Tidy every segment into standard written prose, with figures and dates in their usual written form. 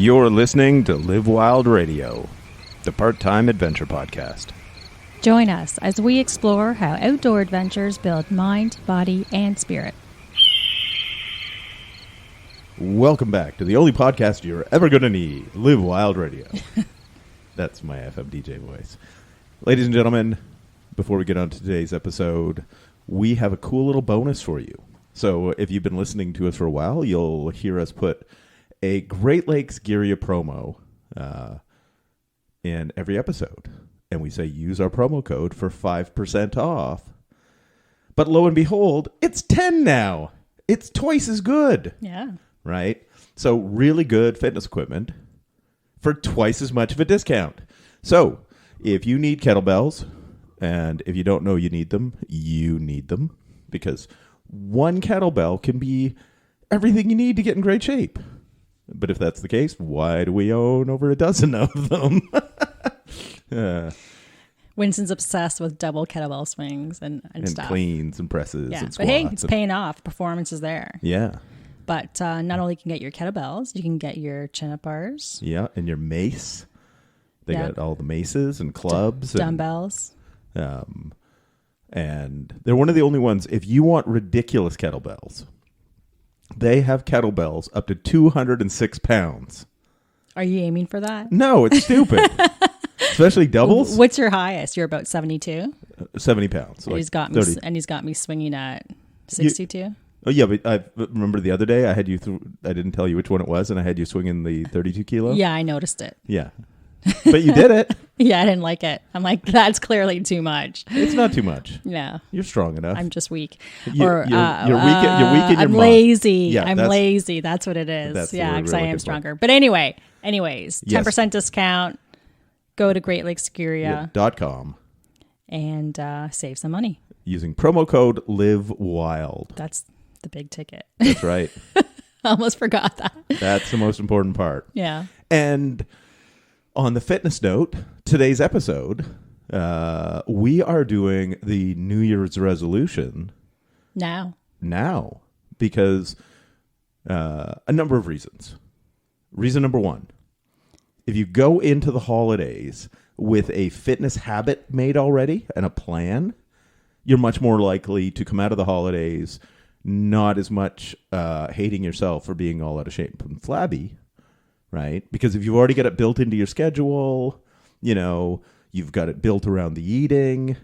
You're listening to Live Wild Radio, the part-time adventure podcast. Join us as we explore how outdoor adventures build mind, body, and spirit. Welcome back to the only podcast you're ever going to need, Live Wild Radio. That's my FM DJ voice. Ladies and gentlemen, before we get on to today's episode, we have a cool little bonus for you. So if you've been listening to us for a while, you'll hear us put a Great Lakes Gearia promo in every episode. And we say use our promo code for 5% off. But lo and behold, it's 10 now. It's twice as good. Yeah. Right? So really good fitness equipment for twice as much of a discount. So if you need kettlebells, and if you don't know you need them, because one kettlebell can be everything you need to get in great shape. But if that's the case, why do we own over a dozen of them? Winston's obsessed with double kettlebell swings and stuff. Cleans and presses and squats. But hey, it's paying off. Performance is there. Yeah. But not only can you get your kettlebells, you can get your chin-up bars. Yeah, and your mace. They got all the maces and clubs. Dumbbells. And they're one of the only ones, if you want ridiculous kettlebells, they have kettlebells up to 206 pounds. Are you aiming for that? No, it's stupid. Especially doubles. What's your highest? You're about 72? 70 pounds. And, like he's got me swinging at 62? Oh, yeah, but I remember the other day I had you I didn't tell you which one it was, and I had you swinging the 32 kilo. Yeah, I noticed it. Yeah. But you did it. Yeah, I didn't like it. I'm like, that's clearly too much. It's not too much. Yeah. You're strong enough. I'm just weak. You're weak in your I'm mind. lazy. Yeah, I'm lazy. That's what it is. Yeah, because I am stronger. But anyways, 10% discount. Go to Great Lakes Gearia.com and save some money. Using promo code LIVEWILD. That's the big ticket. That's right. Almost forgot that. That's the most important part. Yeah. And on the fitness note, today's episode, we are doing the New Year's resolution now, because a number of reasons. Reason number one, if you go into the holidays with a fitness habit made already and a plan, you're much more likely to come out of the holidays not as much hating yourself for being all out of shape and flabby. Right? Because if you've already got it built into your schedule, you've got it built around the eating.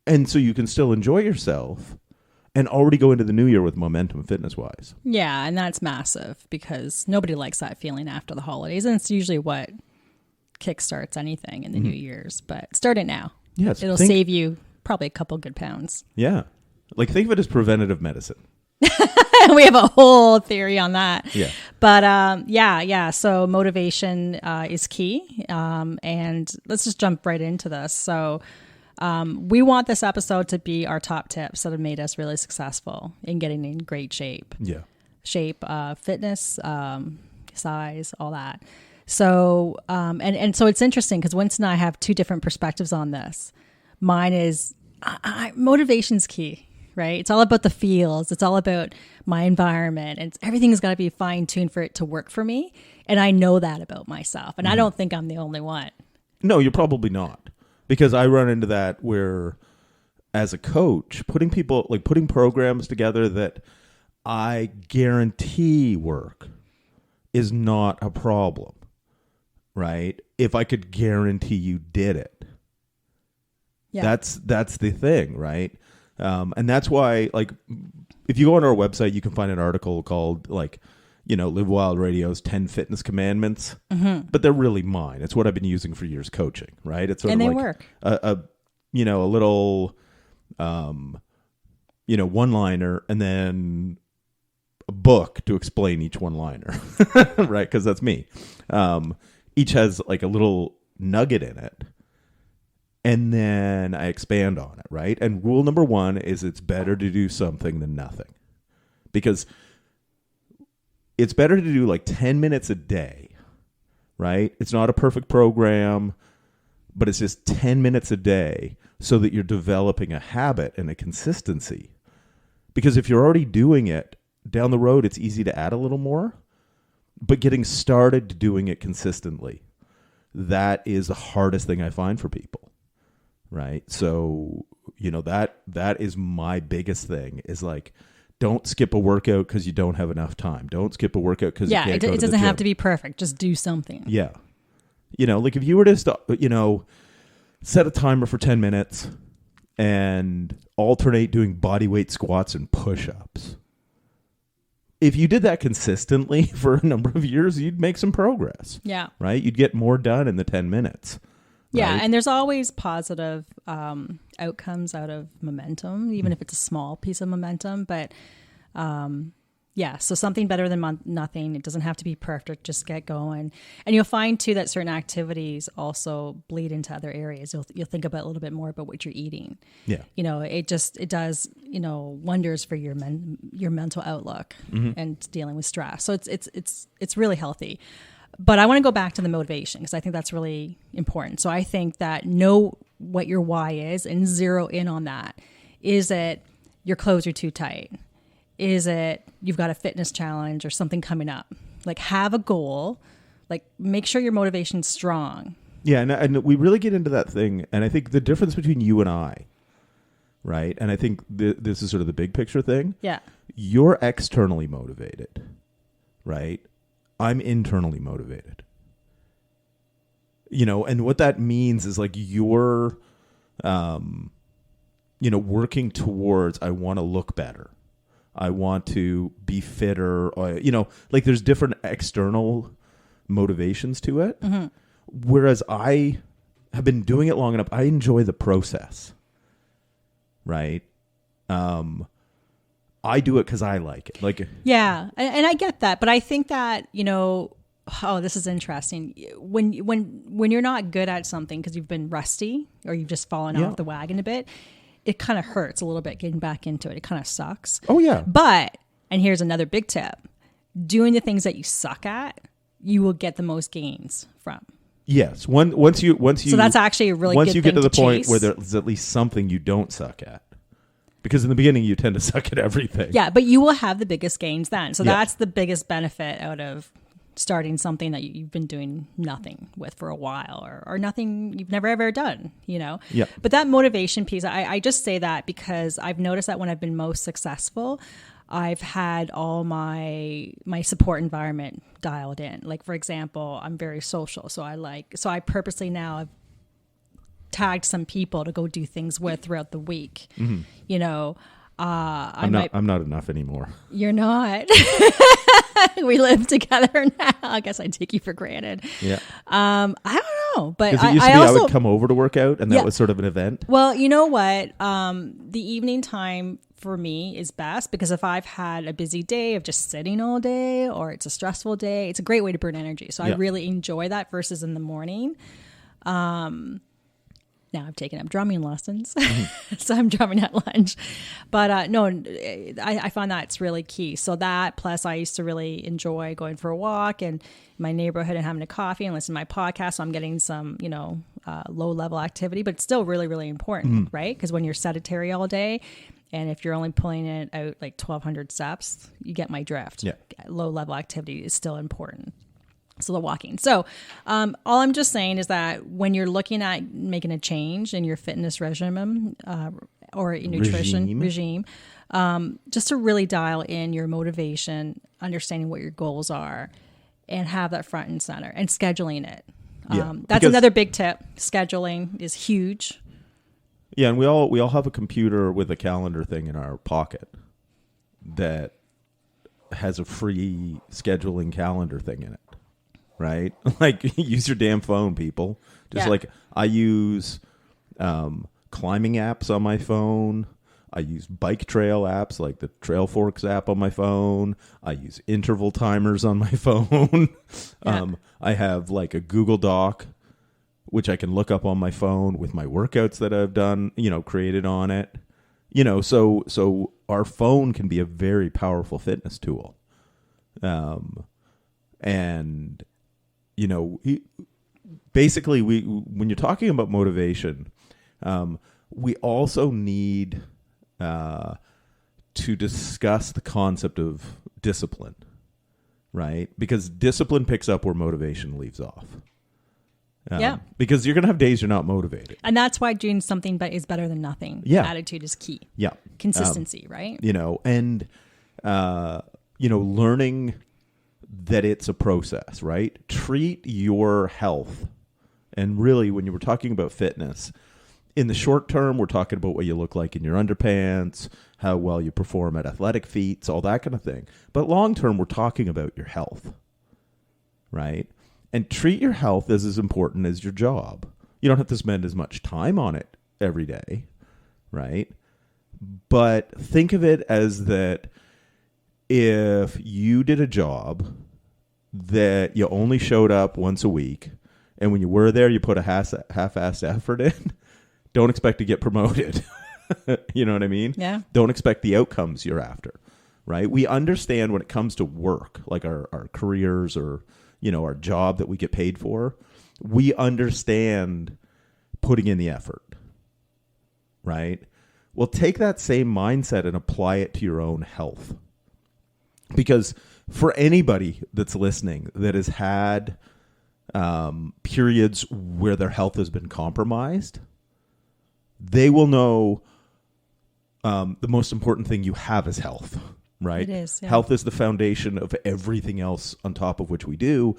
And so you can still enjoy yourself and already go into the new year with momentum fitness-wise. Yeah, and that's massive because nobody likes that feeling after the holidays. And it's usually what kickstarts anything in the New Year's. But start it now. Yes. It'll save you probably a couple good pounds. Yeah. Like think of it as preventative medicine. We have a whole theory on that. Yeah. But so motivation is key. And let's just jump right into this. So we want this episode to be our top tips that have made us really successful in getting in great shape. Yeah. Shape, fitness, size, all that. So, and so it's interesting because Winston and I have two different perspectives on this. Mine is motivation's key. Right? It's all about the feels. It's all about my environment. And everything's got to be fine-tuned for it to work for me. And I know that about myself. And I don't think I'm the only one. No, you're probably not. Because I run into that where, as a coach, putting programs together that I guarantee work is not a problem. Right? If I could guarantee you did it. Yeah. That's the thing, right? And that's why, if you go on our website, you can find an article called, Live Wild Radio's 10 Fitness Commandments. Mm-hmm. But they're really mine. It's what I've been using for years coaching, right? It's sort of like work. A little, one-liner and then a book to explain each one-liner, right? Because that's me. Each has, a little nugget in it. And then I expand on it, right? And rule number one is it's better to do something than nothing. Because it's better to do 10 minutes a day, right? It's not a perfect program, but it's just 10 minutes a day so that you're developing a habit and a consistency. Because if you're already doing it, down the road, it's easy to add a little more. but getting started doing it consistently, that is the hardest thing I find for people. Right. So, that is my biggest thing is like, don't skip a workout because you don't have enough time. Don't skip a workout because you can't go to the gym. It doesn't have to be perfect. Just do something. Yeah. Like if you were to, set a timer for 10 minutes and alternate doing body weight squats and push-ups. If you did that consistently for a number of years, you'd make some progress. Yeah. Right? You'd get more done in the 10 minutes. Yeah, right? and there's always positive outcomes out of momentum, even if it's a small piece of momentum. But so something better than nothing. It doesn't have to be perfect. Just get going. And you'll find, too, that certain activities also bleed into other areas. You'll think about a little bit more about what you're eating. Yeah. It does, wonders for your mental outlook and dealing with stress. So it's really healthy. But I want to go back to the motivation because I think that's really important. So I think that know what your why is and zero in on that. Is it your clothes are too tight? Is it you've got a fitness challenge or something coming up? Like have a goal, like make sure your motivation's strong. Yeah, and we really get into that thing. And I think the difference between you and I, right? And I think this is sort of the big picture thing. Yeah. You're externally motivated, right? I'm internally motivated. And what that means is like you're, working towards, I want to look better. I want to be fitter. Or, like there's different external motivations to it. Mm-hmm. Whereas I have been doing it long enough. I enjoy the process. Right. I do it because I like it. Like, yeah, and I get that, but I think that this is interesting. When you're not good at something because you've been rusty or you've just fallen off the wagon a bit, it kind of hurts a little bit getting back into it. It kind of sucks. Oh yeah. But and here's another big tip: doing the things that you suck at, you will get the most gains from. Yes. Once you. So that's actually a really good thing to get to the point chase. where there's at least something you don't suck at. Because in the beginning, you tend to suck at everything. Yeah, but you will have the biggest gains then. So that's the biggest benefit out of starting something that you've been doing nothing with for a while or nothing you've never ever done, Yeah. But that motivation piece, I just say that because I've noticed that when I've been most successful, I've had all my support environment dialed in. Like, for example, I'm very social. So I purposely now have tagged some people to go do things with throughout the week. Mm-hmm. I'm not enough anymore. You're not. We live together now. I guess I take you for granted. Yeah. I don't know, but I would come over to work out, and that was sort of an event. Well, you know what? The evening time for me is best because if I've had a busy day of just sitting all day, or it's a stressful day, it's a great way to burn energy. So I really enjoy that versus in the morning. Now I've taken up drumming lessons, so I'm drumming at lunch. But I find that's really key. So that, plus I used to really enjoy going for a walk in my neighborhood and having a coffee and listening to my podcast. So I'm getting some, low level activity, but it's still really, really important, right? Because when you're sedentary all day, and if you're only pulling it out like 1,200 steps, you get my drift. Yeah. Low level activity is still important. So the walking. So all I'm just saying is that when you're looking at making a change in your fitness regimen or nutrition regime, just to really dial in your motivation, understanding what your goals are, and have that front and center, and scheduling it. That's another big tip. Scheduling is huge. Yeah, and we all have a computer with a calendar thing in our pocket that has a free scheduling calendar thing in it. Right? Like, use your damn phone, people. Just like I use climbing apps on my phone. I use bike trail apps like the Trail Forks app on my phone. I use interval timers on my phone. I have like a Google Doc, which I can look up on my phone with my workouts that I've done, created on it. So our phone can be a very powerful fitness tool. And basically, when you're talking about motivation, we also need to discuss the concept of discipline, right? Because discipline picks up where motivation leaves off. Yeah. Because you're going to have days you're not motivated. And that's why doing something is better than nothing. Yeah. Attitude is key. Yeah. Consistency, right? And, learning that it's a process, right? Treat your health. And really, when you were talking about fitness, in the short term, we're talking about what you look like in your underpants, how well you perform at athletic feats, all that kind of thing. But long term, we're talking about your health, right? And treat your health as important as your job. You don't have to spend as much time on it every day, right? But think of it as that if you did a job that you only showed up once a week, and when you were there, you put a half-assed effort in, don't expect to get promoted. You know what I mean? Yeah. Don't expect the outcomes you're after, right? We understand when it comes to work, like our careers or our job that we get paid for, we understand putting in the effort, right? Well, take that same mindset and apply it to your own health. Because for anybody that's listening that has had periods where their health has been compromised, they will know the most important thing you have is health. Right? It is. Yeah. Health is the foundation of everything else on top of which we do.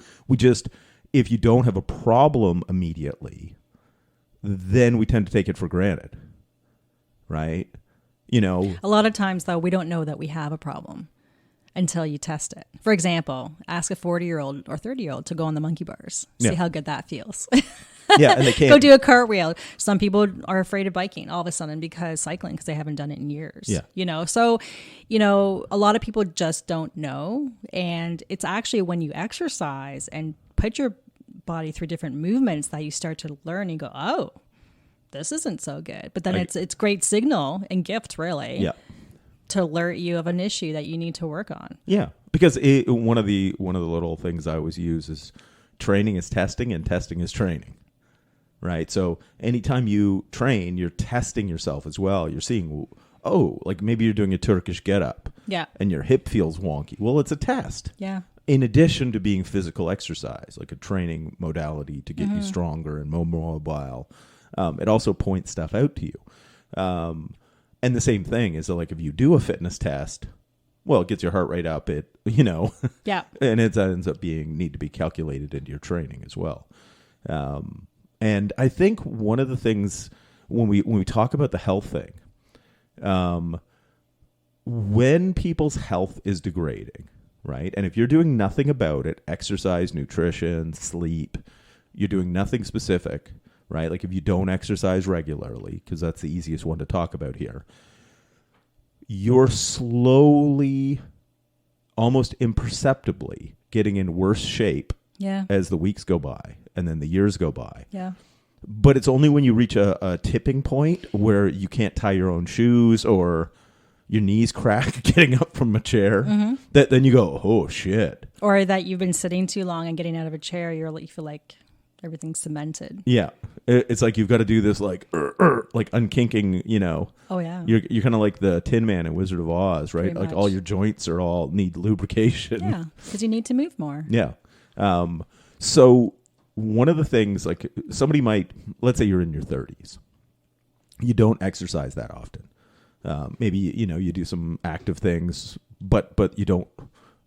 If you don't have a problem immediately, then we tend to take it for granted. Right? A lot of times, though, we don't know that we have a problem until you test it. For example, ask a 40-year-old or 30-year-old to go on the monkey bars. See how good that feels. Yeah, and they can't go do a cartwheel. Some people are afraid of biking all of a sudden because they haven't done it in years. Yeah. So, a lot of people just don't know. And it's actually when you exercise and put your body through different movements that you start to learn and go, oh, this isn't so good. But then it's great signal and gift, really. Yeah. To alert you of an issue that you need to work on. Yeah, because one of the little things I always use is training is testing and testing is training, right? So anytime you train, you're testing yourself as well. You're seeing, like maybe you're doing a Turkish get-up, yeah, and your hip feels wonky. Well, it's a test. Yeah. In addition to being physical exercise, like a training modality to get you stronger and more mobile, it also points stuff out to you. And the same thing is that, like, if you do a fitness test, well, it gets your heart rate up. Yeah, and it ends up need to be calculated into your training as well. And I think one of the things when we talk about the health thing, when people's health is degrading, right? And if you're doing nothing about it, exercise, nutrition, sleep, you're doing nothing specific. Right? Like if you don't exercise regularly, because that's the easiest one to talk about here, you're slowly, almost imperceptibly getting in worse shape as the weeks go by and then the years go by. Yeah. But it's only when you reach a tipping point where you can't tie your own shoes or your knees crack getting up from a chair that then you go, oh, shit. Or that you've been sitting too long and getting out of a chair, you feel like everything's cemented. Yeah. It's like you've got to do this like unkinking, Oh, yeah. You're kind of like the Tin Man in Wizard of Oz, right? Pretty Like much. all your joints need lubrication. Yeah, because you need to move more. Yeah. So one of the things, like somebody might, let's say you're in your 30s. You don't exercise that often. Maybe, you do some active things, but you don't,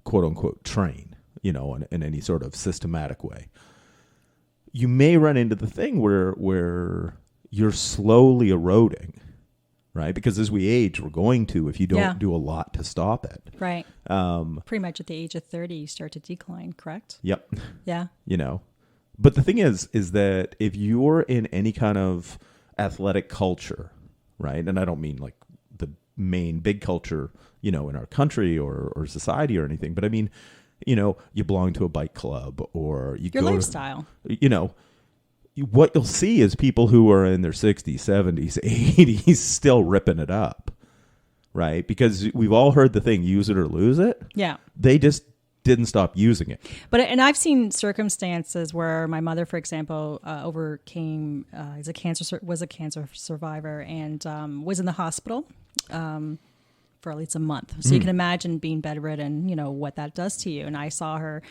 quote unquote, train, in any sort of systematic way. You may run into the thing where you're slowly eroding, right? Because as we age, we're going to, if you don't do a lot to stop it. Right. Pretty much at the age of 30, you start to decline, correct? Yep. Yeah. But the thing is that if you're in any kind of athletic culture, right? And I don't mean like the main big culture, in our country or society or anything, but I mean, you belong to a bike club or you your go lifestyle. What you'll see is people who are in their 60s, 70s, 80s still ripping it up, right? Because we've all heard the thing, use it or lose it. Yeah. They just didn't stop using it. And I've seen circumstances where my mother, for example, overcame, was a cancer survivor and was in the hospital for at least a month. So you can imagine being bedridden, what that does to you. And I saw her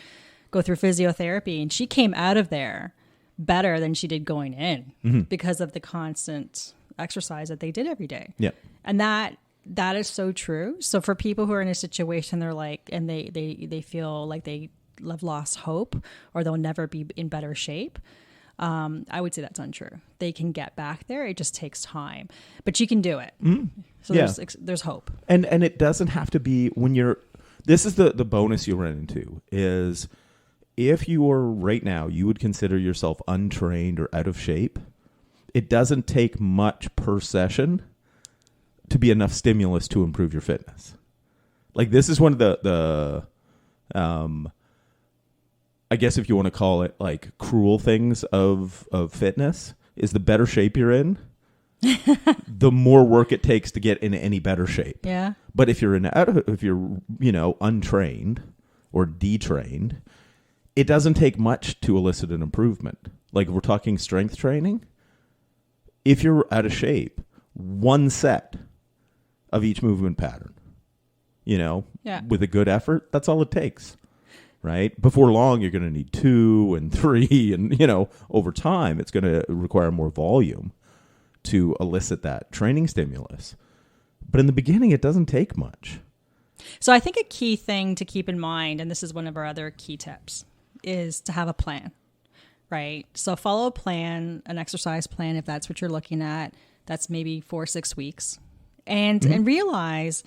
go through physiotherapy, and she came out of there better than she did going in because of the constant exercise that they did every day. Yeah. And that is so true. So for people who are in a situation, they're like, and they feel like they have lost hope or they'll never be in better shape. I would say that's untrue. They can get back there. It just takes time, but you can do it. So there's hope. And it doesn't have to be this is the bonus you run into is if you are right now, you would consider yourself untrained or out of shape. It doesn't take much per session to be enough stimulus to improve your fitness. Like this is one of the I guess if you want to call it like cruel things of fitness is the better shape you're in, the more work it takes to get in any better shape. Yeah. But if you're untrained or detrained, it doesn't take much to elicit an improvement. Like if we're talking strength training, if you're out of shape, one set of each movement pattern, with a good effort, that's all it takes. Right? Before long, you're going to need 2 and 3. And, over time, it's going to require more volume to elicit that training stimulus. But in the beginning, it doesn't take much. So I think a key thing to keep in mind, and this is one of our other key tips, is to have a plan, right? So follow a plan, an exercise plan, if that's what you're looking at. That's maybe 4 or 6 weeks. And realize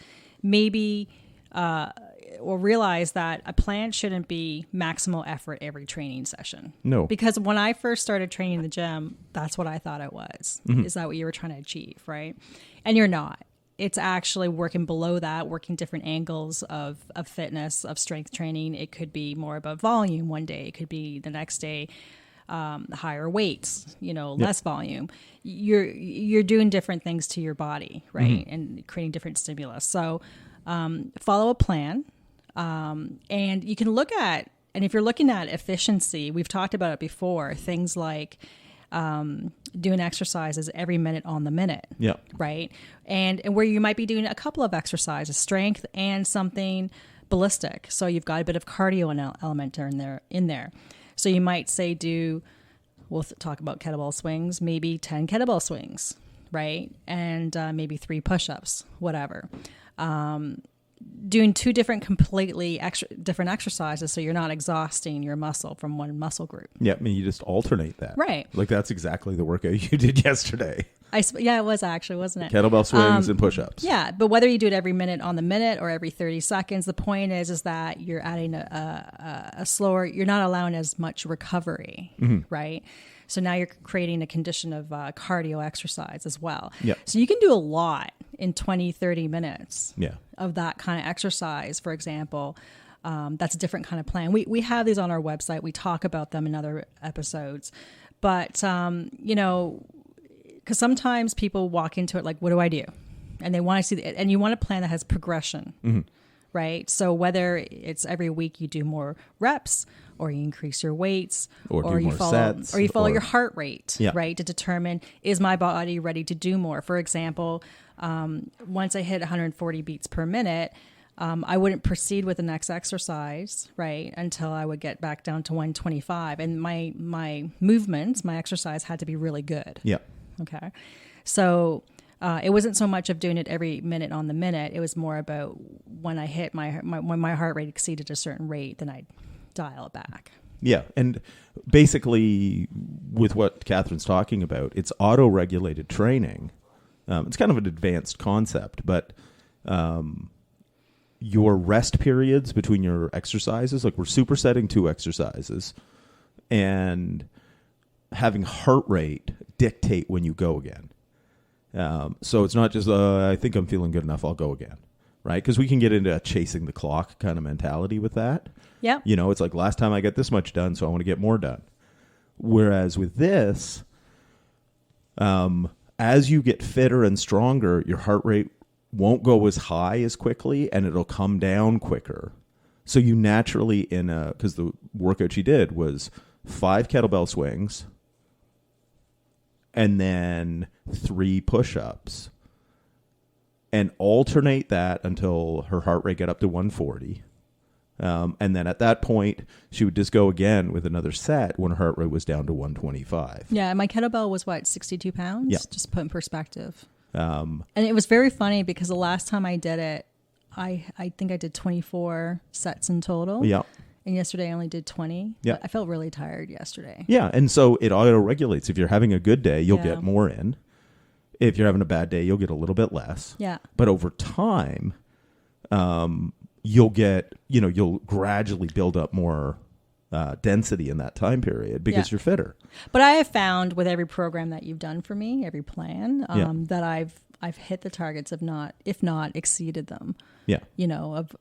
realize that a plan shouldn't be maximal effort every training session. No. Because when I first started training in the gym, that's what I thought it was. Is that what you were trying to achieve, right? And you're not. It's actually working below that, working different angles of fitness, of strength training. It could be more about volume one day. It could be the next day higher weights, less volume. You're doing different things to your body, right? And creating different stimulus. So follow a plan. And you can look at, and if you're looking at efficiency, we've talked about it before, things like doing exercises every minute on the minute. Yeah. Right. And where you might be doing a couple of exercises, strength and something ballistic. So you've got a bit of cardio element in there. So you might say we'll talk about kettlebell swings, maybe 10 kettlebell swings, right? And maybe 3 push-ups, whatever. Doing 2 different completely different exercises so you're not exhausting your muscle from one muscle group. Yeah, I mean, you just alternate that. Right. Like that's exactly the workout you did yesterday. It was actually, wasn't it? Kettlebell swings and push-ups. Yeah, but whether you do it every minute on the minute or every 30 seconds, the point is that you're adding a slower, you're not allowing as much recovery, right? So now you're creating a condition of cardio exercise as well. Yeah. So you can do a lot in 20, 30 minutes yeah. of that kind of exercise, for example. That's a different kind of plan. We have these on our website. We talk about them in other episodes. But, because sometimes people walk into it like, what do I do? And they want to see, and you want a plan that has progression, right? So whether it's every week you do more reps, or you increase your weights, or you follow your heart rate, right, to determine, is my body ready to do more? For example, once I hit 140 beats per minute, I wouldn't proceed with the next exercise, right, until I would get back down to 125. And my movements, my exercise had to be really good. Yeah. Okay. So it wasn't so much of doing it every minute on the minute. It was more about when I hit when my heart rate exceeded a certain rate, then I'd dial it back. Yeah. And basically with what Catherine's talking about, it's auto-regulated training. It's kind of an advanced concept, but your rest periods between your exercises, like we're supersetting 2 exercises and having heart rate dictate when you go again. So it's not just, I think I'm feeling good enough, I'll go again, right? Because we can get into a chasing the clock kind of mentality with that. Yeah. It's like last time I got this much done, so I want to get more done. Whereas with this, as you get fitter and stronger, your heart rate won't go as high as quickly and it'll come down quicker. So you naturally because the workout she did was 5 kettlebell swings and then 3 push-ups. and alternate that until her heart rate got up to 140. And then at that point, she would just go again with another set when her heart rate was down to 125. Yeah, my kettlebell was, 62 pounds? Yeah. Just put in perspective. And it was very funny because the last time I did it, I think I did 24 sets in total. Yeah. And yesterday I only did 20. Yeah. I felt really tired yesterday. Yeah, and so it auto-regulates. If you're having a good day, you'll get more in. If you're having a bad day, you'll get a little bit less. Yeah. But over time, you'll get, you'll gradually build up more density in that time period because you're fitter. But I have found with every program that you've done for me, every plan, that I've hit the targets if not exceeded them. Yeah.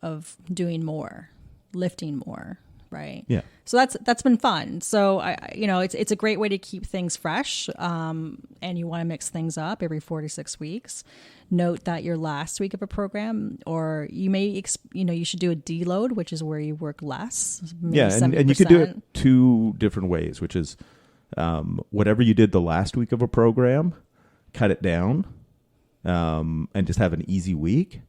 Of doing more, lifting more. Right. Yeah. So that's been fun. So it's a great way to keep things fresh. And you want to mix things up every 4 to 6 weeks. Note that your last week of a program, or you may, you should do a deload, which is where you work less. Yeah. And you could do it 2 different ways, which is whatever you did the last week of a program, cut it down and just have an easy week.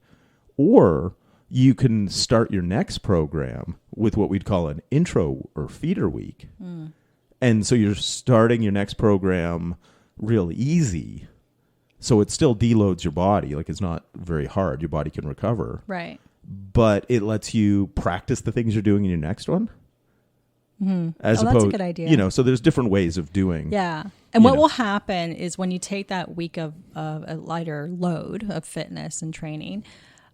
Or you can start your next program with what we'd call an intro or feeder week. And so you're starting your next program real easy. So it still deloads your body. Like, it's not very hard. Your body can recover. Right. But it lets you practice the things you're doing in your next one. As opposed, that's a good idea. So there's different ways of doing. Yeah. And what will happen is when you take that week of a lighter load of fitness and training,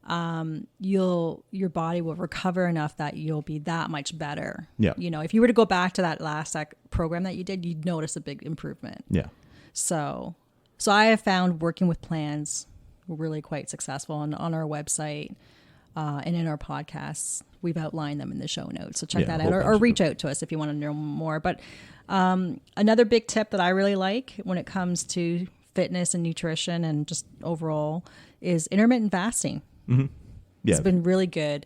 your body will recover enough that you'll be that much better. Yeah. If you were to go back to that last program that you did, you'd notice a big improvement. Yeah. So I have found working with plans really quite successful on our website and in our podcasts. We've outlined them in the show notes. So check that out or reach out to us if you want to know more. But another big tip that I really like when it comes to fitness and nutrition and just overall is intermittent fasting. Mm-hmm. Yeah. It's been really good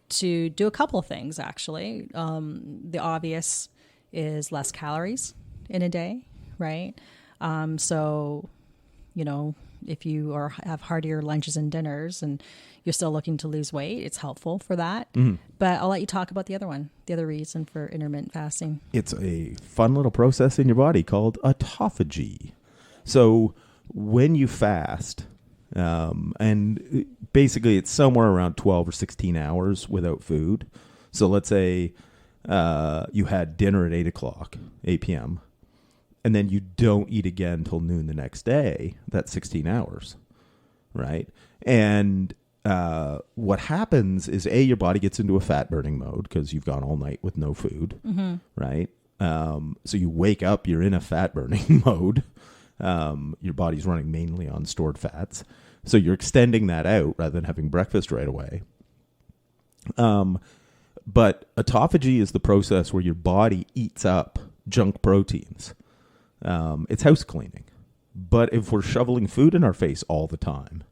to do a couple of things, actually. The obvious is less calories in a day, right? So, if you have heartier lunches and dinners and you're still looking to lose weight, it's helpful for that. Mm-hmm. But I'll let you talk about the other reason for intermittent fasting. It's a fun little process in your body called autophagy. So when you fast, and basically it's somewhere around 12 or 16 hours without food. So let's say you had dinner at 8 p.m., and then you don't eat again till noon the next day. That's 16 hours, right? And what happens is, your body gets into a fat-burning mode because you've gone all night with no food, right? So you wake up, you're in a fat-burning mode. Your body's running mainly on stored fats. So you're extending that out rather than having breakfast right away. But autophagy is the process where your body eats up junk proteins. It's house cleaning. But if we're shoveling food in our face all the time,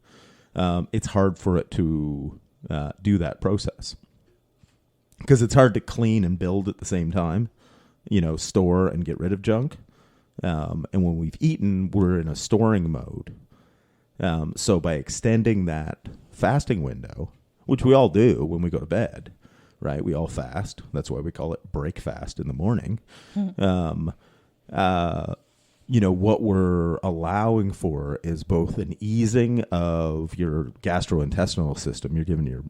it's hard for it to do that process. Because it's hard to clean and build at the same time, store and get rid of junk. And when we've eaten, we're in a storing mode. So by extending that fasting window, which we all do when we go to bed, right? We all fast. That's why we call it break fast in the morning. What we're allowing for is both an easing of your gastrointestinal system. You're giving your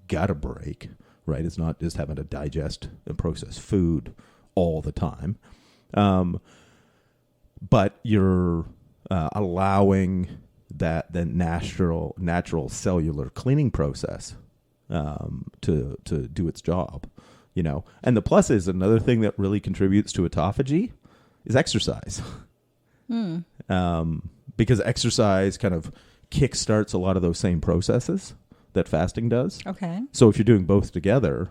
gut a break, right? It's not just having to digest and process food all the time. But you're allowing the natural cellular cleaning process to do its job, And the plus is another thing that really contributes to autophagy is exercise. Because exercise kind of kickstarts a lot of those same processes that fasting does. Okay. So if you're doing both together,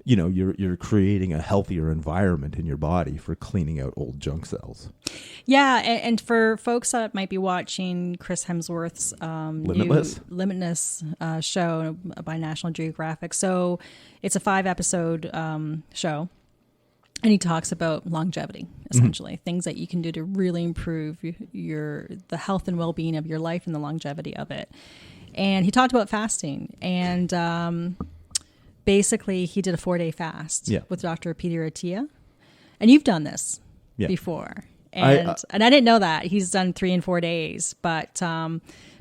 you're creating a healthier environment in your body for cleaning out old junk cells. Yeah, and for folks that might be watching Chris Hemsworth's Limitless show by National Geographic, so it's a 5-episode show. And he talks about longevity, essentially, things that you can do to really improve the health and well-being of your life and the longevity of it. And he talked about fasting, and basically he did a 4-day fast with Dr. Peter Attia. And you've done this before. And I didn't know that. He's done 3 and 4 days, but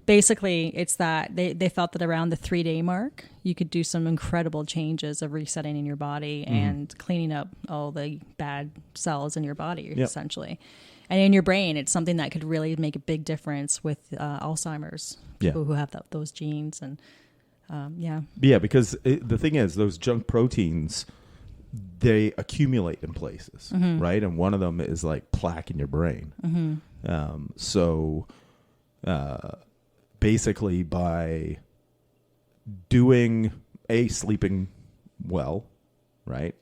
basically it's that they felt that around the 3-day mark, you could do some incredible changes of resetting in your body and cleaning up all the bad cells in your body, essentially. And in your brain, it's something that could really make a big difference with Alzheimer's, people who have those genes. And because the thing is, those junk proteins, they accumulate in places, right? And one of them is like plaque in your brain. So basically by sleeping well, right?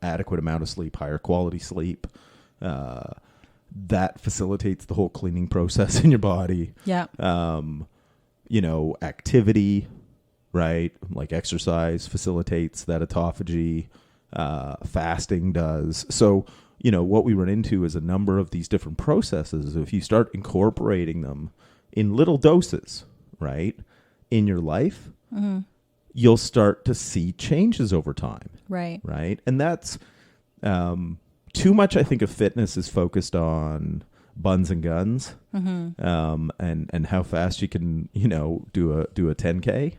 Adequate amount of sleep, higher quality sleep, that facilitates the whole cleaning process in your body. Yeah. Activity, right? Like exercise facilitates that autophagy. Fasting does. So, what we run into is a number of these different processes. If you start incorporating them in little doses, right, in your life, you'll start to see changes over time. Right. Right. And that's too much, I think, of fitness is focused on buns and guns, and how fast you can, do a 10K.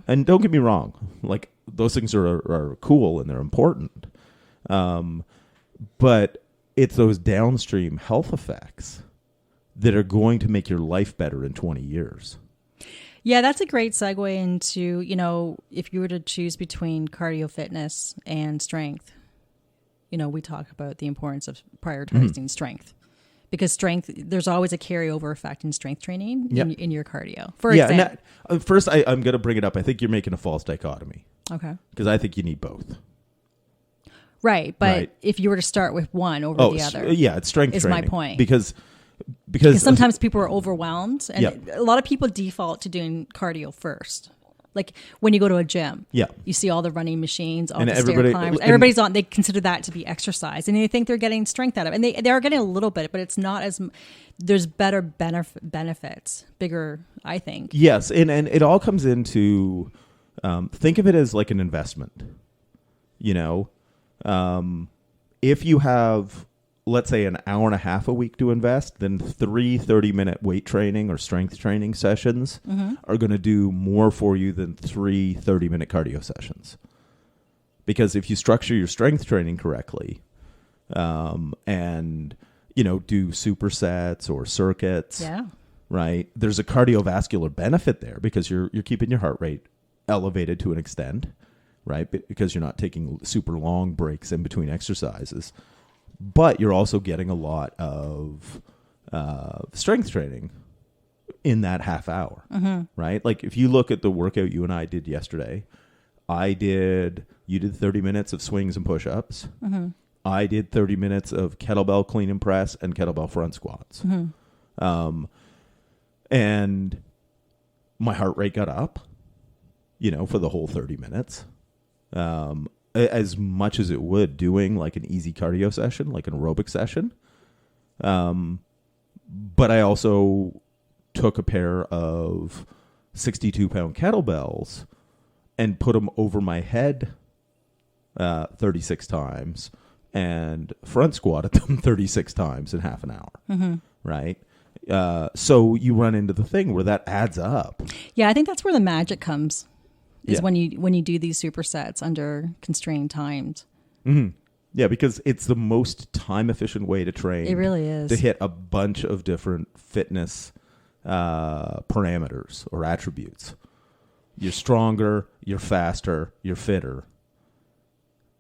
And don't get me wrong, like those things are cool and they're important. But it's those downstream health effects that are going to make your life better in 20 years. Yeah, that's a great segue into, if you were to choose between cardio fitness and strength, we talk about the importance of prioritizing strength. Because strength, there's always a carryover effect in strength training in your cardio. For example. First, I'm going to bring it up. I think you're making a false dichotomy. Okay. Because I think you need both. Right. But if you were to start with one over the other. It's strength is training. My point. Because sometimes people are overwhelmed. And a lot of people default to doing cardio first. Like when you go to a gym, you see all the running machines, all the stair climbers. Everybody's on. They consider that to be exercise, and they think they're getting strength out of it. And they are getting a little bit, but it's not as. There's better benefits, bigger, I think. Yes, and it all comes into think of it as like an investment. If you have, let's say, an hour and a half a week to invest, then 3 30-minute weight training or strength training sessions are going to do more for you than 3 30-minute cardio sessions. Because if you structure your strength training correctly, and do supersets or circuits, right? There's a cardiovascular benefit there because you're keeping your heart rate elevated to an extent, right? Because you're not taking super long breaks in between exercises. But you're also getting a lot of strength training in that half hour, right? Like if you look at the workout you and I did yesterday, you did 30 minutes of swings and push-ups. I did 30 minutes of kettlebell clean and press and kettlebell front squats. And my heart rate got up, for the whole 30 minutes. As much as it would doing like an easy cardio session, like an aerobic session. But I also took a pair of 62-pound kettlebells and put them over my head 36 times and front squatted them 36 times in half an hour. Right? So you run into the thing where that adds up. Yeah, I think that's where the magic comes. Is when you do these supersets under constrained times. Yeah, because it's the most time efficient way to train. It really is. To hit a bunch of different fitness parameters or attributes. You're stronger, you're faster, you're fitter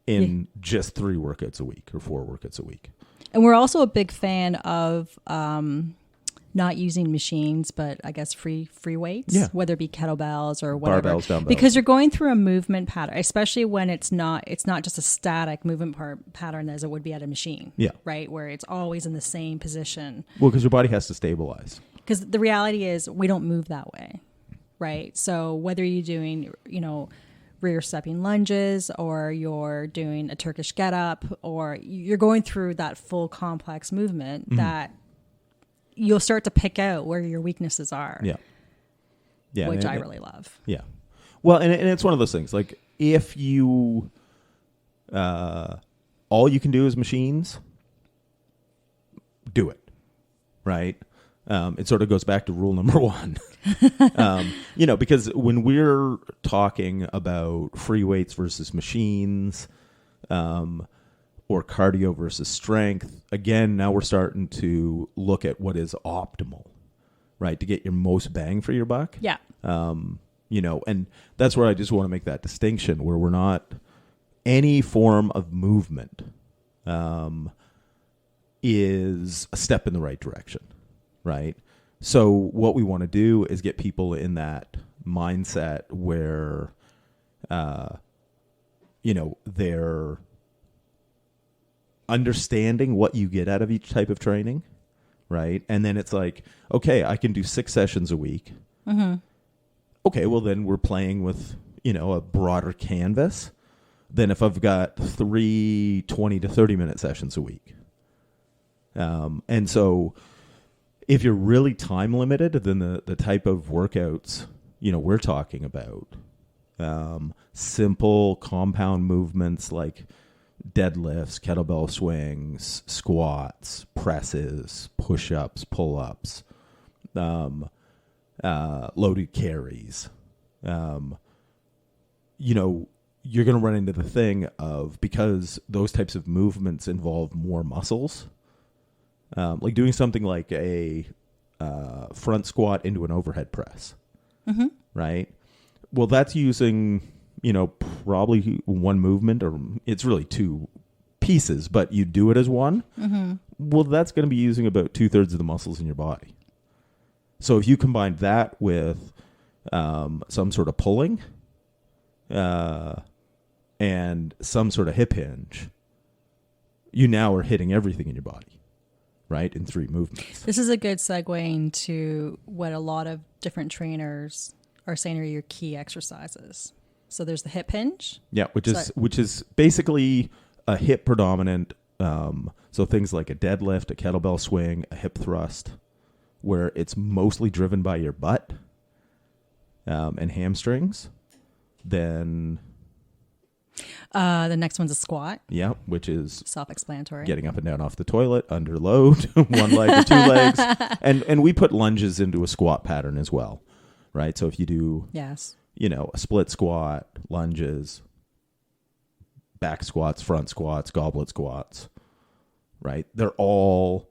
in just 3 workouts a week or 4 workouts a week. And we're also a big fan of not using machines, but I guess free weights, whether it be kettlebells or whatever. Barbells, dumbbells. Because you're going through a movement pattern, especially when it's not just a static movement pattern as it would be at a machine. Yeah. Right? Where it's always in the same position. Well, because your body has to stabilize. Because the reality is we don't move that way. Right? So whether you're doing, rear stepping lunges, or you're doing a Turkish get up, or you're going through that full complex movement that you'll start to pick out where your weaknesses are. Yeah. Yeah. Which I really love. Yeah. Well, and it's one of those things, like if you, all you can do is machines, do it. Right. It sort of goes back to rule number one, because when we're talking about free weights versus machines, or cardio versus strength, again, now we're starting to look at what is optimal, right? To get your most bang for your buck. Yeah. And that's where I just want to make that distinction where we're not any form of movement, is a step in the right direction. Right. So what we want to do is get people in that mindset where, they're understanding what you get out of each type of training. Right. And then it's like, okay, I can do 6 sessions a week. Mm-hmm. Okay. Well, then we're playing with, a broader canvas than if I've got 3 20 to 30 minute sessions a week. And so, if you're really time limited, then the type of workouts, we're talking about, simple compound movements like deadlifts, kettlebell swings, squats, presses, push-ups, pull-ups, loaded carries. You're going to run into the thing of, because those types of movements involve more muscles, like doing something like a front squat into an overhead press, right? Well, that's using, probably one movement, or it's really 2 pieces, but you do it as one. Mm-hmm. Well, that's going to be using about 2/3 of the muscles in your body. So if you combine that with some sort of pulling and some sort of hip hinge, you now are hitting everything in your body. Right, in 3 movements. This is a good segue into what a lot of different trainers are saying are your key exercises. So there's the hip hinge. Yeah, which is basically a hip predominant. So things like a deadlift, a kettlebell swing, a hip thrust, where it's mostly driven by your butt and hamstrings. Then the next one's a squat. Yeah, which is self-explanatory. Getting up and down off the toilet under load, one leg or 2 legs. And we put lunges into a squat pattern as well, right? So if you do, a split squat, lunges, back squats, front squats, goblet squats, right? They're all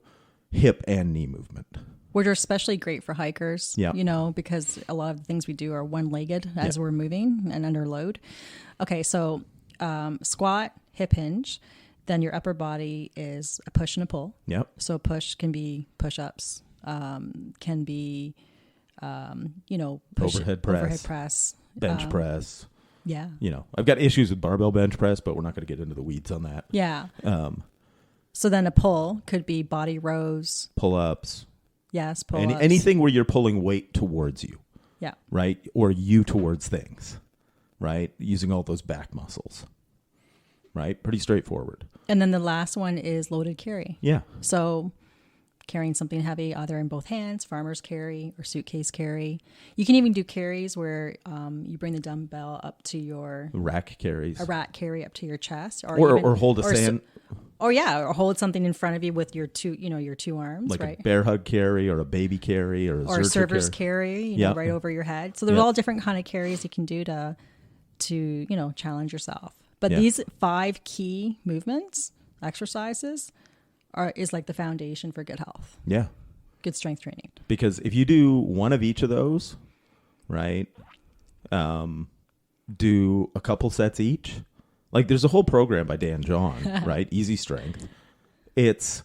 hip and knee movement. Which are especially great for hikers, because a lot of the things we do are one-legged as we're moving and under load. Okay, so squat, hip hinge, then your upper body is a push and a pull. Yep. So a push can be push-ups, can be, overhead press, bench press. Yeah. I've got issues with barbell bench press, but we're not going to get into the weeds on that. Yeah. So then a pull could be body rows, pull-ups. Yes, pull-ups. Anything where you're pulling weight towards you. Yeah. Right? Or you towards things. Right? Using all those back muscles. Right? Pretty straightforward. And then the last one is loaded carry. Yeah. So carrying something heavy either in both hands, farmer's carry or suitcase carry. You can even do carries where you bring the dumbbell up to your... rack carries. A rack carry up to your chest. Or hold a sand... or hold something in front of you with your 2 arms, like right? A bear hug carry or a baby carry or a server's carry, right over your head. So there's all different kind of carries you can do to challenge yourself. But these 5 key movements, exercises, is like the foundation for good health. Yeah. Good strength training. Because if you do one of each of those, right, do a couple sets each. Like there's a whole program by Dan John, right? Easy Strength. It's,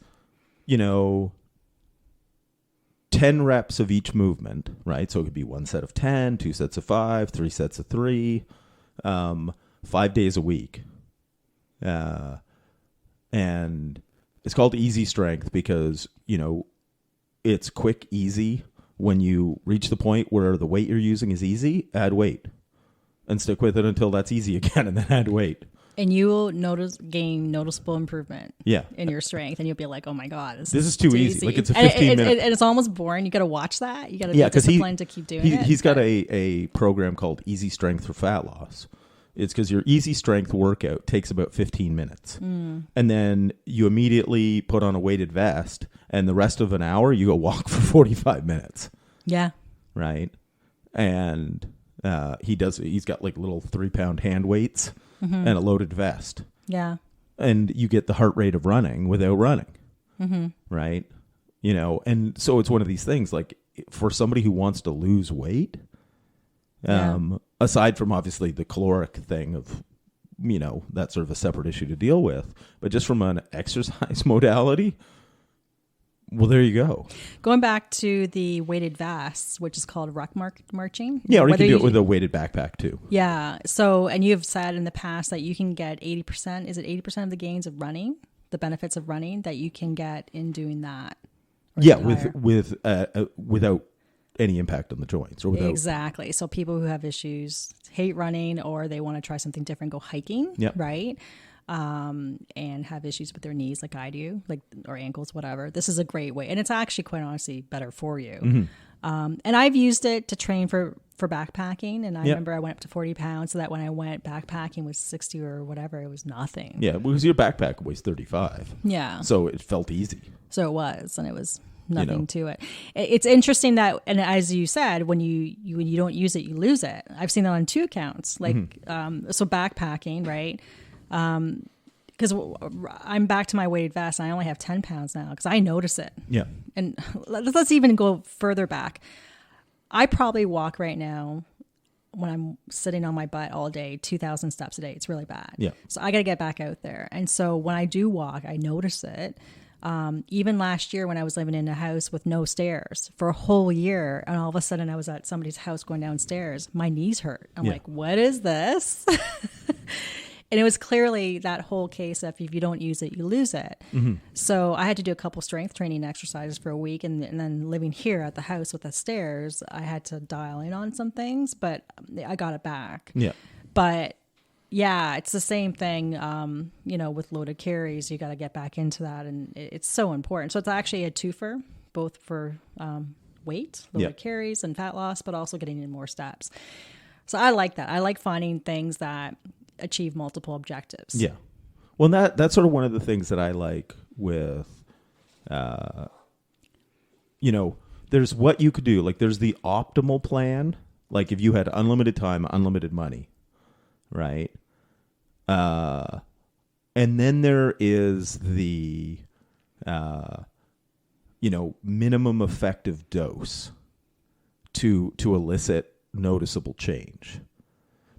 10 reps of each movement, right? So it could be 1 set of 10, 2 sets of 5, 3 sets of 3, 5 days a week. And it's called Easy Strength because, it's quick, easy. When you reach the point where the weight you're using is easy, add weight. and stick with it until that's easy again, and then add weight. And you will gain noticeable improvement in your strength. And you'll be like, oh my God, this is too easy. Like it's a 15-minute. And it's almost boring. You got to watch that. You got to be disciplined to keep doing it. He's got a program called Easy Strength for Fat Loss. It's because your easy strength workout takes about 15 minutes. And then you immediately put on a weighted vest, and the rest of an hour, you go walk for 45 minutes. Yeah. Right? And he's got like little 3-pound hand weights. And a loaded vest. Yeah. And you get the heart rate of running without running. Right? You know, and so it's one of these things like for somebody who wants to lose weight, aside from obviously the caloric thing of, you know, that's sort of a separate issue to deal with, but just from an exercise modality, well, there you go. Going back to the weighted vests, which is called ruck marching. Yeah, or you can do it with a weighted backpack too. Yeah. So, and you've said in the past that you can get 80%, is it 80% of the gains of running, the benefits of running that you can get in doing that? Yeah, without any impact on the joints. Exactly. So people who have issues, hate running, or they want to try something different, go hiking, right? And have issues with their knees like I do, or ankles, whatever. This is a great way. And it's actually quite honestly better for you. And I've used it to train for backpacking. And I remember I went up to 40 pounds so that when I went backpacking with 60 or whatever, it was nothing. Yeah, because your backpack weighs 35. Yeah. So it felt easy. So it was, and it was nothing to it. It's interesting that, and as you said, when you don't use it, you lose it. I've seen that on 2 accounts. So backpacking, right? Because I'm back to my weighted vest and I only have 10 pounds now because I notice it. Yeah. And let's even go further back. I probably walk right now when I'm sitting on my butt all day, 2,000 steps a day. It's really bad. Yeah. So I got to get back out there. And so when I do walk, I notice it. Even last year when I was living in a house with no stairs for a whole year, and all of a sudden I was at somebody's house going downstairs, my knees hurt. I'm like, what is this? And it was clearly that whole case of if you don't use it, you lose it. So I had to do a couple strength training exercises for a week. And then living here at the house with the stairs, I had to dial in on some things, but I got it back. Yeah. But yeah, it's the same thing, with loaded carries. You got to get back into that. And it's so important. So it's actually a twofer, both for weight, loaded carries and fat loss, but also getting in more steps. So I like that. I like finding things that achieve multiple objectives. Yeah. Well, that's sort of one of the things that I like with, there's what you could do. Like there's the optimal plan. Like if you had unlimited time, unlimited money, right? And then there is the, minimum effective dose to elicit noticeable change.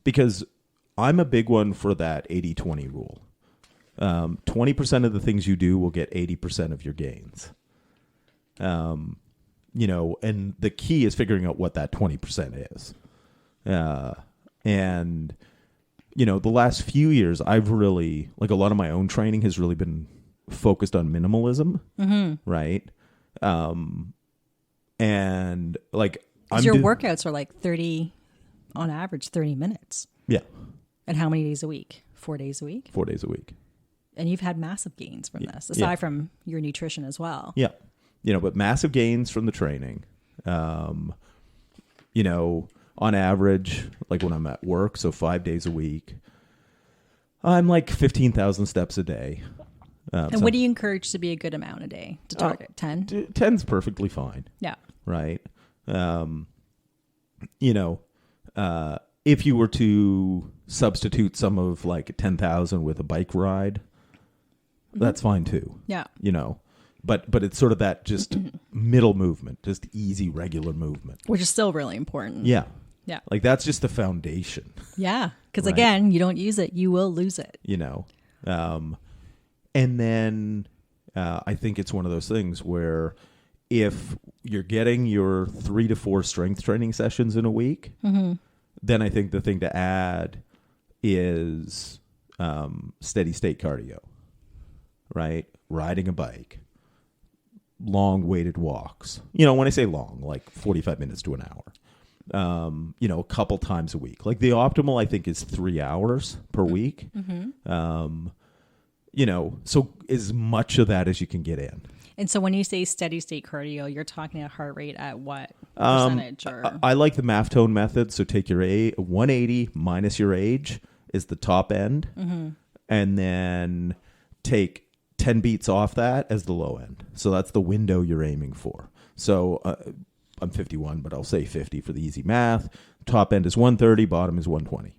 Because I'm a big one for that 80-20 rule. 20% of the things you do will get 80% of your gains. And the key is figuring out what that 20% is. And, the last few years, I've really, like a lot of my own training has really been focused on minimalism, right? And like, your workouts are like 30, on average, 30 minutes. Yeah. And how many days a week? 4 days a week? 4 days a week. And you've had massive gains from this, aside from your nutrition as well. Yeah. But massive gains from the training. On average, like when I'm at work, so 5 days a week, I'm like 15,000 steps a day. And what do you encourage to be a good amount a day to target? 10? 10's perfectly fine. Yeah. Right. If you were to substitute some of like 10,000 with a bike ride, that's fine too. Yeah. But it's sort of that just middle movement, just easy, regular movement. Which is still really important. Yeah. Yeah. Like that's just the foundation. Yeah. Because again, you don't use it, you will lose it. And then I think it's one of those things where if you're getting your 3 to 4 strength training sessions in a week, then I think the thing to add is steady state cardio, right? Riding a bike, long weighted walks. When I say long, like 45 minutes to an hour. a couple times a week. Like the optimal, I think, is 3 hours per week. So as much of that as you can get in. And so when you say steady state cardio, you're talking about heart rate at what percentage? I like the MAF tone method. So take your 180 minus your age is the top end. And then take 10 beats off that as the low end. So that's the window you're aiming for. So I'm 51, but I'll say 50 for the easy math. Top end is 130, bottom is 120.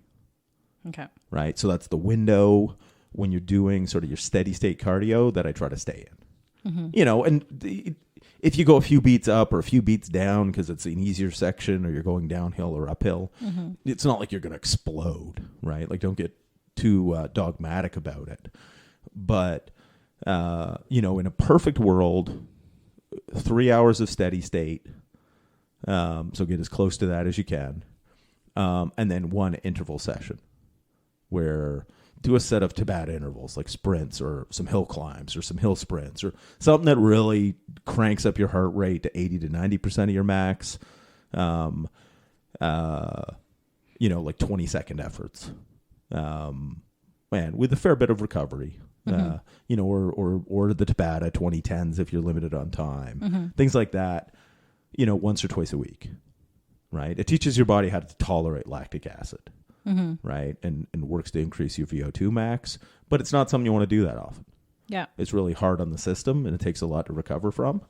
Okay. Right? So that's the window when you're doing sort of your steady state cardio that I try to stay in. If you go a few beats up or a few beats down because it's an easier section or you're going downhill or uphill, it's not like you're going to explode, right? Like don't get too dogmatic about it. But, in a perfect world, 3 hours of steady state. So get as close to that as you can. And then one interval session where do a set of Tabata intervals like sprints or some hill climbs or some hill sprints or something that really cranks up your heart rate to 80 to 90% of your max. Like 20-second efforts. And with a fair bit of recovery. Or the Tabata 2010s if you're limited on time. Things like that, once or twice a week, right? It teaches your body how to tolerate lactic acid, right? And works to increase your VO2 max, but it's not something you want to do that often. Yeah. It's really hard on the system and it takes a lot to recover from.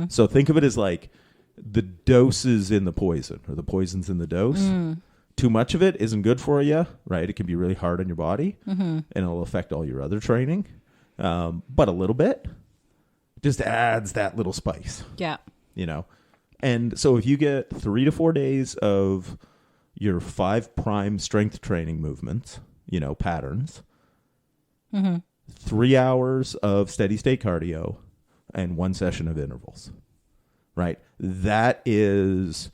So think of it as like the dose is in the poison or the poison's in the dose. Too much of it isn't good for you, right? It can be really hard on your body and it'll affect all your other training. But a little bit just adds that little spice. Yeah. And so if you get 3 to 4 days of your 5' strength training movements, patterns, 3 hours of steady state cardio and 1 session of intervals, right? That is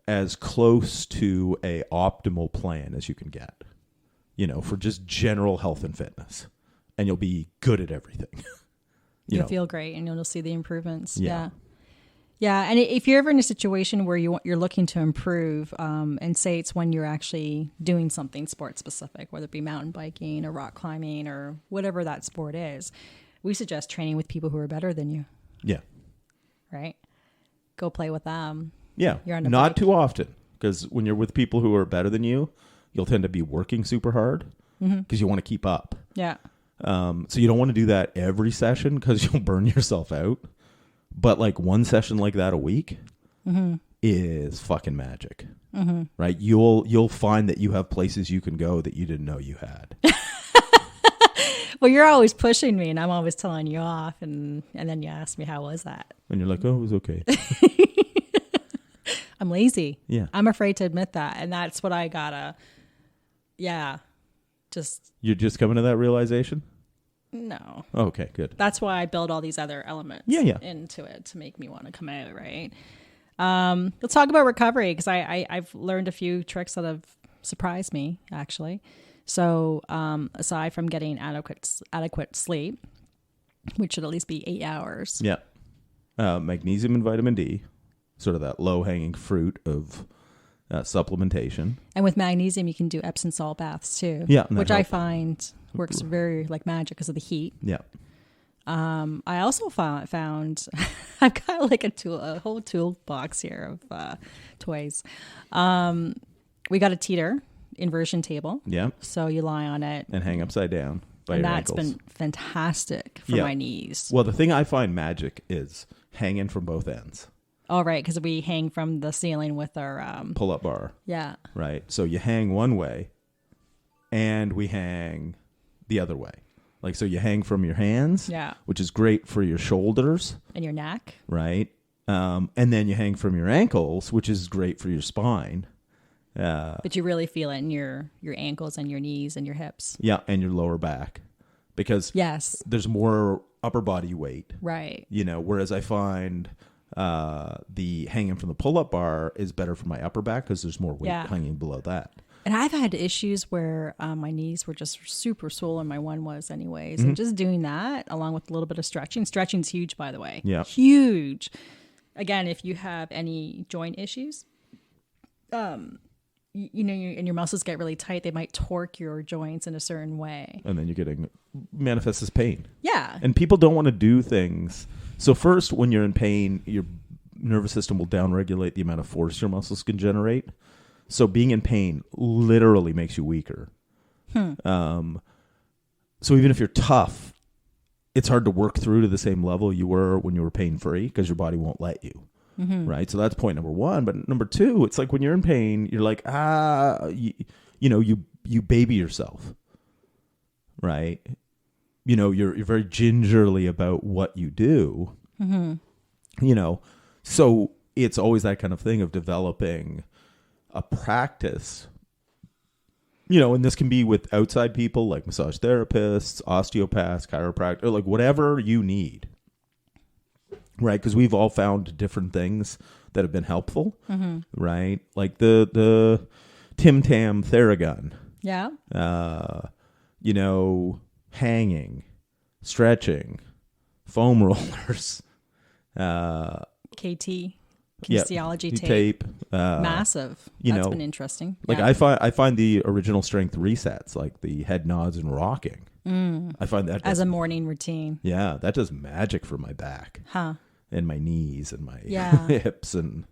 as close to a optimal plan as you can get, for just general health and fitness. And you'll be good at everything. You'll feel great and you'll see the improvements. Yeah. Yeah. And if you're ever in a situation where you're looking to improve, and say it's when you're actually doing something sport specific, whether it be mountain biking or rock climbing or whatever that sport is, we suggest training with people who are better than you. Yeah. Right. Go play with them. Yeah. You're on a Not bike. too often, because when you're with people who are better than you, you'll tend to be working super hard because you want to keep up. Yeah. So you don't want to do that every session because you'll burn yourself out. But like one session like that a week is fucking magic, right? You'll find that you have places you can go that you didn't know you had. Well, you're always pushing me and I'm always telling you off. And then you ask me, how was that? And you're like, oh, it was okay. I'm lazy. Yeah. I'm afraid to admit that. And that's what I gotta, You're just coming to that realization? No. Okay, good. That's why I build all these other elements into it to make me want to come out, right? Let's talk about recovery because I've learned a few tricks that have surprised me, actually. So aside from getting adequate sleep, which should at least be 8 hours. Yeah. Magnesium and vitamin D, sort of that low-hanging fruit of supplementation. And with magnesium, you can do Epsom salt baths too. Yeah. Which I find works very like magic because of the heat. Yeah. I also found I've got like a whole toolbox here of toys. We got a teeter inversion table. Yeah. So you lie on it and hang upside down by and your that's ankles. been fantastic for my knees. Well, the thing I find magic is hanging from both ends. Oh, right, because we hang from the ceiling with our pull-up bar. Yeah. Right. So you hang one way and we hang the other way. Like, so you hang from your hands, which is great for your shoulders. And your neck. Right. And then you hang from your ankles, which is great for your spine. But you really feel it in your ankles and your knees and your hips. Yeah, and your lower back. Because there's more upper body weight. Right. Whereas I find the hanging from the pull-up bar is better for my upper back because there's more weight hanging below that. And I've had issues where my knees were just super swollen. My one was anyways. And just doing that along with a little bit of stretching. Stretching's huge, by the way. Yeah. Huge. Again, if you have any joint issues, and your muscles get really tight, they might torque your joints in a certain way. And then you're getting manifests as pain. Yeah. And people don't want to do things. So first, when you're in pain, your nervous system will downregulate the amount of force your muscles can generate. So being in pain literally makes you weaker. So even if you're tough, it's hard to work through to the same level you were when you were pain-free because your body won't let you. Right? So that's point number one. But number two, it's like when you're in pain, you're like, you baby yourself. Right? You're very gingerly about what you do. So it's always that kind of thing of developing a practice, and this can be with outside people like massage therapists, osteopaths, chiropractor, like whatever you need, right? Because we've all found different things that have been helpful, right? Like the Tim Tam Theragun, hanging, stretching, foam rollers, KT. Kinesiology tape. Massive. That's been interesting. Like I find the original strength resets, like the head nods and rocking. I find that as a morning routine. Yeah, that does magic for my back. And my knees and my hips and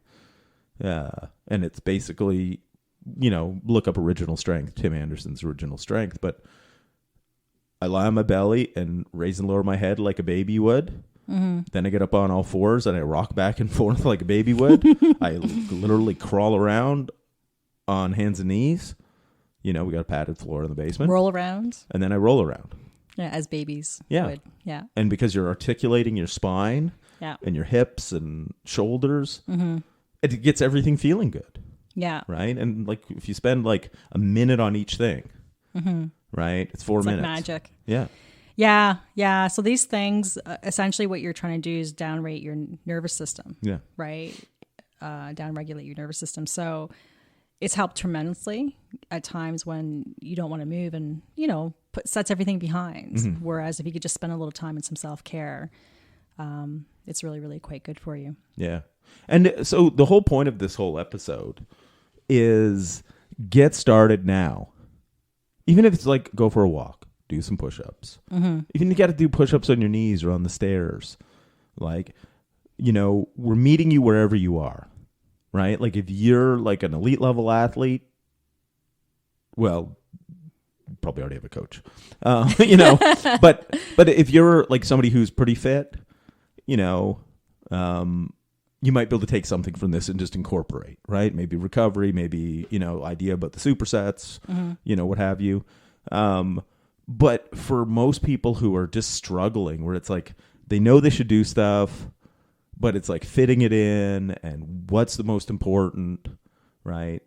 it's basically, look up original strength, Tim Anderson's original strength, but I lie on my belly and raise and lower my head like a baby would. Then I get up on all fours and I rock back and forth like a baby would. I literally crawl around on hands and knees. We got a padded floor in the basement. Roll around. And then I roll around. Yeah, as babies would. Yeah. And because you're articulating your spine and your hips and shoulders, it gets everything feeling good. Yeah. Right? And like if you spend like a minute on each thing, right? It's 4 minutes. Like magic. Yeah. Yeah. So these things, essentially what you're trying to do is downrate your nervous system. Yeah. Right? Downregulate your nervous system. So it's helped tremendously at times when you don't want to move and, sets everything behind. Whereas if you could just spend a little time in some self-care, it's really, really quite good for you. Yeah. And so the whole point of this whole episode is get started now. Even if it's like go for a walk. Do some push-ups. Even if you got to do push-ups on your knees or on the stairs, like, we're meeting you wherever you are, right? Like if you're like an elite level athlete, well, you probably already have a coach, but if you're like somebody who's pretty fit, you might be able to take something from this and just incorporate, right? Maybe recovery, maybe, idea about the supersets, what have you. But for most people who are just struggling, where it's like they know they should do stuff, but it's like fitting it in and what's the most important, right?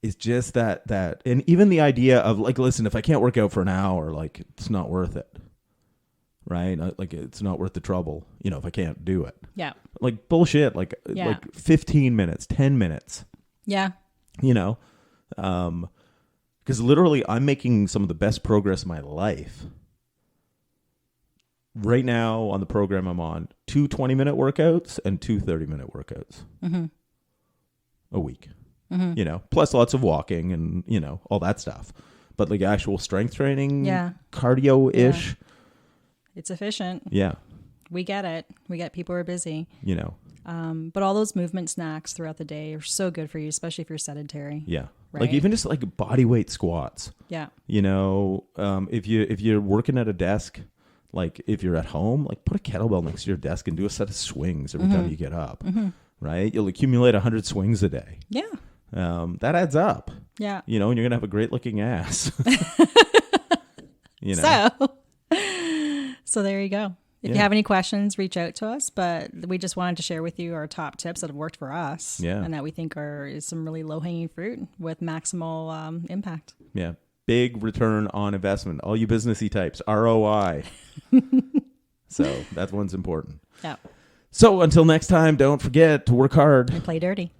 It's just that, and even the idea of like, listen, if I can't work out for an hour, like it's not worth it, right? Like it's not worth the trouble, if I can't do it. Yeah. Like bullshit, like 15 minutes, 10 minutes. Yeah. Because literally, I'm making some of the best progress in my life. Right now, on the program I'm on, 2 20-minute workouts and 2 30-minute workouts a week. Plus lots of walking and, all that stuff. But like actual strength training, cardio-ish. Yeah. It's efficient. Yeah. We get it. We get people who are busy. But all those movement snacks throughout the day are so good for you, especially if you're sedentary. Yeah. Right? Like even just like body weight squats. Yeah. If you're working at a desk, like if you're at home, like put a kettlebell next to your desk and do a set of swings every time you get up. Right? You'll accumulate 100 swings a day. Yeah. That adds up. Yeah. And you're going to have a great looking ass. So there you go. If you have any questions, reach out to us. But we just wanted to share with you our top tips that have worked for us, and that we think is some really low hanging fruit with maximal impact. Yeah, big return on investment. All you businessy types, ROI. So that one's important. Yeah. So until next time, don't forget to work hard and play dirty.